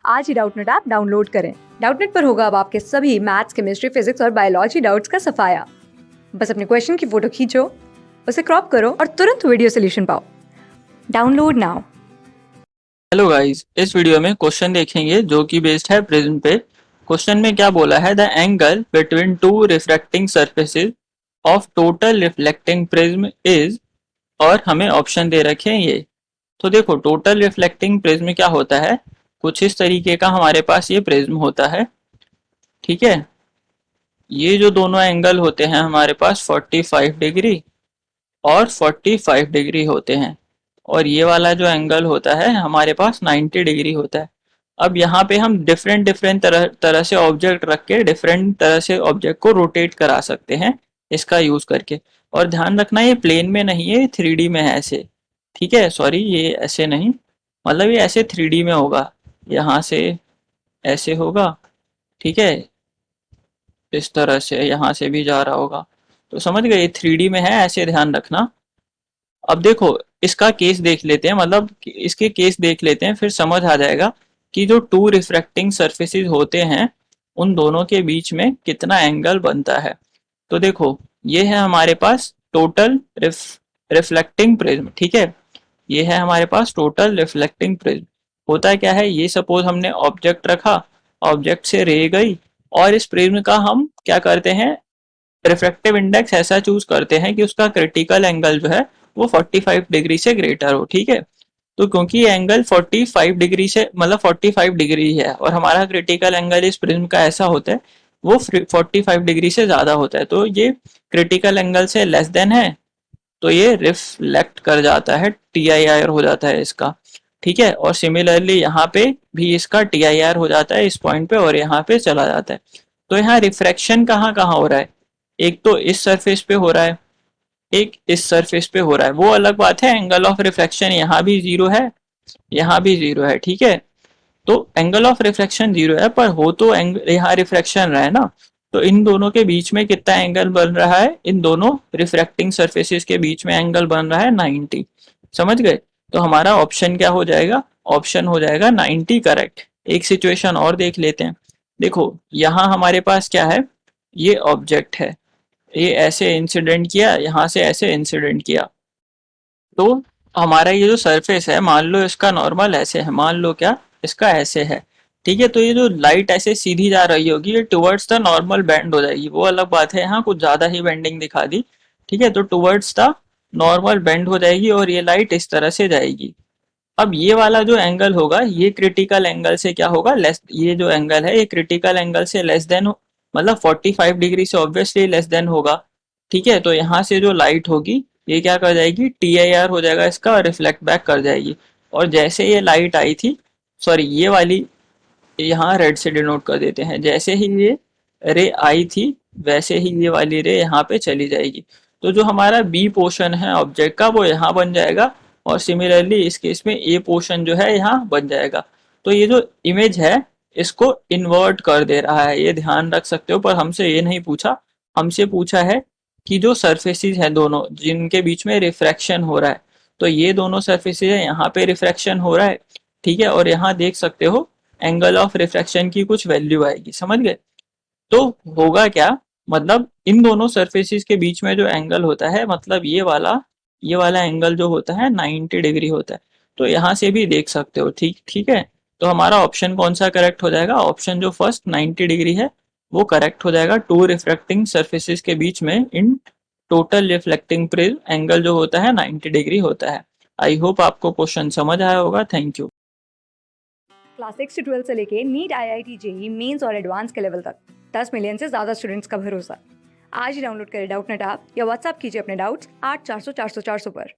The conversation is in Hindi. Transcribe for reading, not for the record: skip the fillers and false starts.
आज ही डाउटनेट ऐप डाउनलोड करें। डाउटनेट पर होगा अब आपके सभी मैथ्स, केमिस्ट्री, फिजिक्स और बायोलॉजी डाउट्स का सफाया। बस अपने क्वेश्चन की फोटो खींचो, उसे क्रॉप करो और तुरंत वीडियो सोल्यूशन पाओ। Download now. हेलो गाइस, इस वीडियो में क्वेश्चन देखेंगे जो कि बेस्ड है प्रिज्म पे। क्वेश्चन में क्या बोला है, the angle between two refracting surfaces of total reflecting prism is, और हमें ऑप्शन दे रखे हैं ये। तो देखो, टोटल रिफ्लेक्टिंग प्रिज्म क्या होता है, कुछ इस तरीके का हमारे पास ये प्रिज्म होता है। ठीक है, ये जो दोनों एंगल होते हैं हमारे पास 45 डिग्री और 45 डिग्री होते हैं, और ये वाला जो एंगल होता है हमारे पास 90 डिग्री होता है। अब यहाँ पे हम डिफरेंट डिफरेंट तरह से ऑब्जेक्ट रख के डिफरेंट तरह से ऑब्जेक्ट को रोटेट करा सकते हैं इसका यूज करके। और ध्यान रखना, ये प्लेन में नहीं है, 3D में है ऐसे। ठीक है, सॉरी, ये ऐसे नहीं, मतलब ये ऐसे 3D में होगा, यहाँ से ऐसे होगा। ठीक है, इस तरह से यहाँ से भी जा रहा होगा, तो समझ गए, 3D में है ऐसे, ध्यान रखना। अब देखो, इसका केस देख लेते हैं, मतलब इसके केस देख लेते हैं, फिर समझ आ जाएगा कि जो टू रिफ्रैक्टिंग सरफेसेस होते हैं उन दोनों के बीच में कितना एंगल बनता है। तो देखो, ये है हमारे पास टोटल रिफ्लेक्टिंग प्रिज्म। ठीक है, ये है हमारे पास टोटल रिफ्लेक्टिंग प्रिज्म। होता क्या है, ये सपोज हमने ऑब्जेक्ट रखा, ऑब्जेक्ट से रे गई, और इस प्रिज्म का हम क्या करते हैं, रिफ्रैक्टिव इंडेक्स ऐसा चूज करते हैं कि उसका क्रिटिकल एंगल जो है वो 45 डिग्री से ग्रेटर हो। ठीक है, तो क्योंकि ये एंगल 45 डिग्री से, मतलब 45 डिग्री है, और हमारा क्रिटिकल एंगल इस प्रिज्म का ऐसा होता है वो 45 डिग्री से ज्यादा होता है, तो ये क्रिटिकल एंगल से लेस देन है, तो ये रिफ्लेक्ट कर जाता है, TIR हो जाता है इसका। ठीक है, और सिमिलरली यहाँ पे भी इसका TIR हो जाता है इस पॉइंट पे, और यहाँ पे चला जाता है। तो यहाँ रिफ्रैक्शन कहाँ कहाँ हो रहा है, एक तो इस सरफेस पे हो रहा है, एक इस सरफेस पे हो रहा है, वो अलग बात है। एंगल ऑफ रिफ्रैक्शन यहाँ भी जीरो है, यहाँ भी जीरो है। ठीक है, तो एंगल ऑफ रिफ्रैक्शन जीरो है, पर हो तो यहाँ रिफ्रैक्शन रहा है ना, तो इन दोनों के बीच में कितना एंगल बन रहा है, इन दोनों रिफ्रैक्टिंग सरफेसेस के बीच में एंगल बन रहा है 90। समझ गए, तो हमारा ऑप्शन क्या हो जाएगा, ऑप्शन हो जाएगा 90 करेक्ट। एक सिचुएशन और देख लेते हैं। देखो, यहाँ हमारे पास क्या है, ये ऑब्जेक्ट है, ये ऐसे इंसिडेंट किया, यहाँ से ऐसे इंसिडेंट किया, तो हमारा ये जो सरफेस है, मान लो इसका नॉर्मल ऐसे है, मान लो क्या, इसका ऐसे है। ठीक है, तो ये जो लाइट ऐसे सीधी जा रही होगी, ये टुवर्ड्स द नॉर्मल बेंड हो जाएगी, वो अलग बात है, यहाँ कुछ ज्यादा ही बेंडिंग दिखा दी। ठीक है, तो टुवर्ड्स द नॉर्मल बेंड हो जाएगी, और ये लाइट इस तरह से जाएगी। अब ये वाला जो एंगल होगा, ये क्रिटिकल एंगल से क्या होगा, लेस, ये जो एंगल है ये क्रिटिकल एंगल से लेस देन, मतलब 45 डिग्री से ऑब्वियसली लेस देन होगा। ठीक है, तो यहाँ से जो लाइट होगी ये क्या कर जाएगी, TIR हो जाएगा इसका, और रिफ्लेक्ट बैक कर जाएगी। और जैसे ये लाइट आई थी, सॉरी, ये वाली यहाँ रेड से डिनोट कर देते हैं, जैसे ही ये रे आई थी वैसे ही ये वाली रे यहाँ पे चली जाएगी। तो जो हमारा बी पोर्शन है ऑब्जेक्ट का वो यहाँ बन जाएगा, और सिमिलरली इस केस में ए पोर्शन जो है यहाँ बन जाएगा। तो ये जो इमेज है इसको इन्वर्ट कर दे रहा है, ये ध्यान रख सकते हो, पर हमसे ये नहीं पूछा। हमसे पूछा है कि जो सरफेसेस हैं दोनों जिनके बीच में रिफ्रैक्शन हो रहा है, तो ये दोनों सरफेसेस है, यहाँ पे रिफ्रैक्शन हो रहा है। ठीक है, और यहाँ देख सकते हो एंगल ऑफ रिफ्रैक्शन की कुछ वैल्यू आएगी, समझ गए। तो होगा क्या, मतलब इन दोनों सरफेसेस के बीच में जो एंगल होता है, मतलब ये वाला एंगल जो होता है 90 डिग्री होता है। तो यहाँ से भी देख सकते हो, ठीक ठीक है। तो हमारा ऑप्शन कौन सा करेक्ट हो जाएगा, ऑप्शन जो फर्स्ट 90 डिग्री है वो करेक्ट हो जाएगा। टू रिफ्रैक्टिंग सरफेसेस के बीच में in total reflecting prism angle जो होता है 90 डिग्री होता है। आई होप आपको क्वेश्चन समझ आया होगा। Thank you. क्लास 6 से 12 से लेके नीट, IIT, JEE मेंस और एडवांस के लेवल तक 10 मिलियन से ज्यादा स्टूडेंट्स का भरोसा। आज ही डाउनलोड करें डाउटनेट ऐप या व्हाट्सएप कीजिए अपने डाउट्स 8400 400 400 पर।